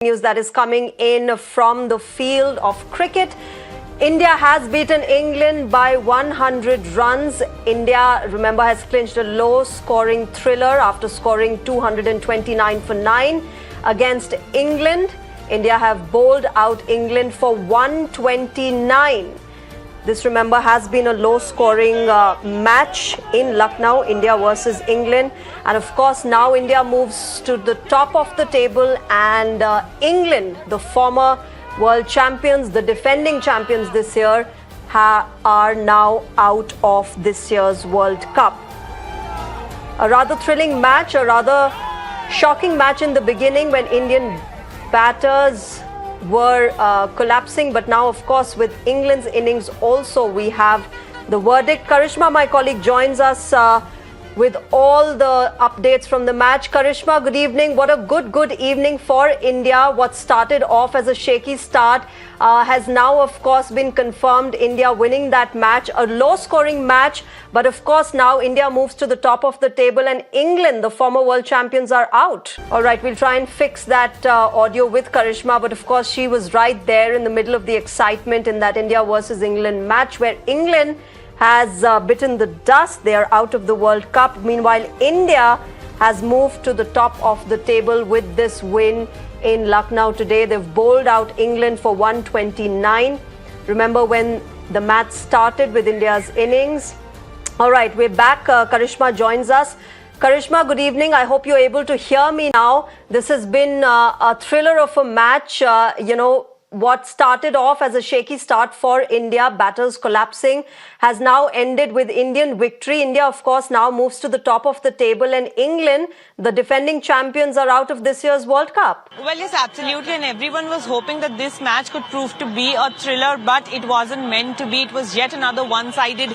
News that is coming in from the field of cricket. India has beaten England by 100 runs. India, remember, has clinched a low-scoring thriller after scoring 229 for 9 against England. India have bowled out England for 129. This, remember, has been a low-scoring match in Lucknow, India versus England. And of course, now India moves to the top of the table, and England, the former world champions, the defending champions this year, are now out of this year's World Cup. A rather thrilling match, a rather shocking match in the beginning when Indian batters were collapsing, but now, of course, with England's innings also, we have the verdict. Karishma, my colleague, joins us with all the updates from the match. Karishma, good evening. What a good evening for India. What started off as a shaky start has now, of course, been confirmed. India winning that match, a low-scoring match, but of course now India moves to the top of the table, and England, the former world champions, are out. All right, we'll try and fix that audio with Karishma, but of course she was right there in the middle of the excitement in that India versus England match, where England has bitten the dust. They are out of the World Cup. Meanwhile, India has moved to the top of the table with this win in Lucknow today. They've bowled out England for 129. Remember when the match started with India's innings. All right, we're back. Karishma joins us. Karishma, good evening. I hope you're able to hear me now. This has been a thriller of a match. What started off as a shaky start for India, batters collapsing, has now ended with Indian victory. India, of course, now moves to the top of the table, and England, the defending champions, are out of this year's World Cup. Well, yes, absolutely, and everyone was hoping that this match could prove to be a thriller, but it wasn't meant to be. It was yet another one-sided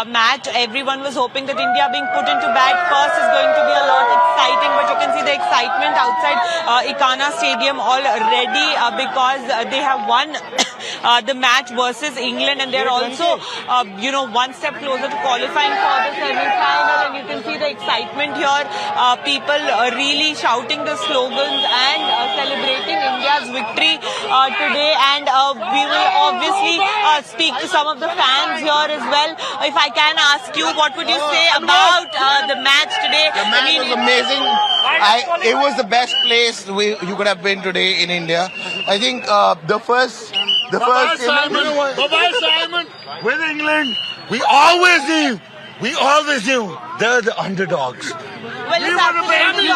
match. Everyone was hoping that India being put into bat first is going to be a lot exciting, but you can see the excitement outside Ikana Stadium already because they have won the match versus England, and they're also, one step closer to qualifying for the semi-final. And you can see the excitement here. People really shouting the slogans and celebrating India's victory today. And we will obviously speak to some of the fans here as well. If I can ask you, what would you say about the match today? The match was amazing. It was the best place you could have been today in India. I think the first Simon. With England, we always knew they're the underdogs. Well, it's absolutely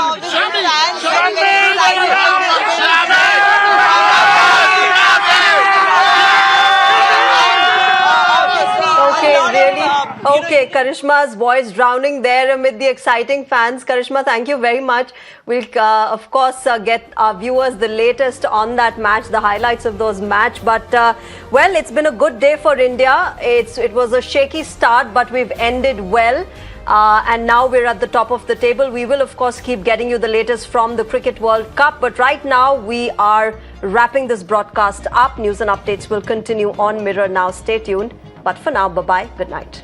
Okay, Karishma's voice drowning there amid the exciting fans. Karishma, thank you very much. We'll, of course, get our viewers the latest on that match, the highlights of those match. But, well, it's been a good day for India. It was a shaky start, but we've ended well. And now we're at the top of the table. We will, of course, keep getting you the latest from the Cricket World Cup. But right now, we are wrapping this broadcast up. News and updates will continue on Mirror Now. Stay tuned. But for now, bye-bye. Good night.